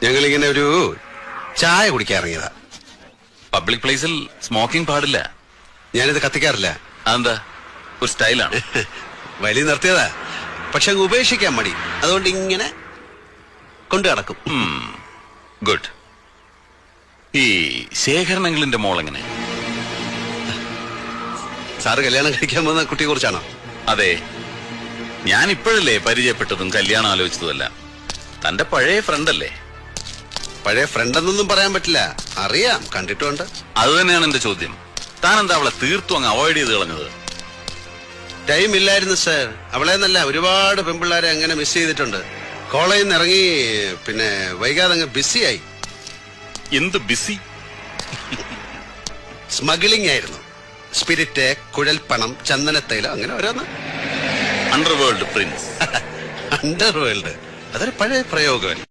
ഞങ്ങളിങ്ങനെ ഒരു ചായ കുടിക്കാൻ ഇറങ്ങിയതാ. പബ്ലിക് പ്ലേസിൽ സ്മോക്കിംഗ് പാടില്ല. ഞാനിത് കത്തിക്കാറില്ല. അതെന്താ? ഒരു സ്റ്റൈലാണ്. വലിയ നിർത്തിയതാ, പക്ഷെ അങ്ങ് ഉപേക്ഷിക്കാൻ മടി. അതുകൊണ്ട് ഇങ്ങനെ കൊണ്ടു നടക്കും. ഗുഡ്. ഈ ശേഖരണങ്ങളിന്റെ മോളെങ്ങനെ? സാറ് കല്യാണം കഴിക്കാൻ പോകുന്ന കുട്ടിയെ കുറിച്ചാണോ? അതെ, ഞാൻ ഇപ്പോഴല്ലേ പരിചയപ്പെട്ടതും കല്യാണം ആലോചിച്ചതുമല്ല. തന്റെ പഴയ ഫ്രണ്ടല്ലേ? പഴയ ഫ്രണ്ടെന്നൊന്നും പറയാൻ പറ്റില്ല, അറിയാം, കണ്ടിട്ടുണ്ട്. അത് തന്നെയാണ് എന്റെ ചോദ്യം. താൻ എന്താ അവളെ തീർത്തും അങ്ങ് അവോയ്ഡ് ചെയ്ത് കളഞ്ഞത്? ടൈം ഇല്ലായിരുന്നു സാർ. അവളെ എന്നല്ല, ഒരുപാട് പെൺപിള്ളേരെ അങ്ങനെ മിസ് ചെയ്തിട്ടുണ്ട്. കോളേജിൽ നിന്ന് ഇറങ്ങി പിന്നെ വൈകാതെ അങ്ങ് ബിസിയായി. എന്ത് ബിസി? സ്മഗ്ലിംഗ് ആയിരുന്നു. സ്പിരിറ്റ്, കുഴൽപ്പണം, ചന്ദനത്തൈലം, അങ്ങനെ ഓരോന്ന്. Underworld Prince. അണ്ടർവേൾഡ് അതൊരു പഴയ പ്രയോഗമല്ല.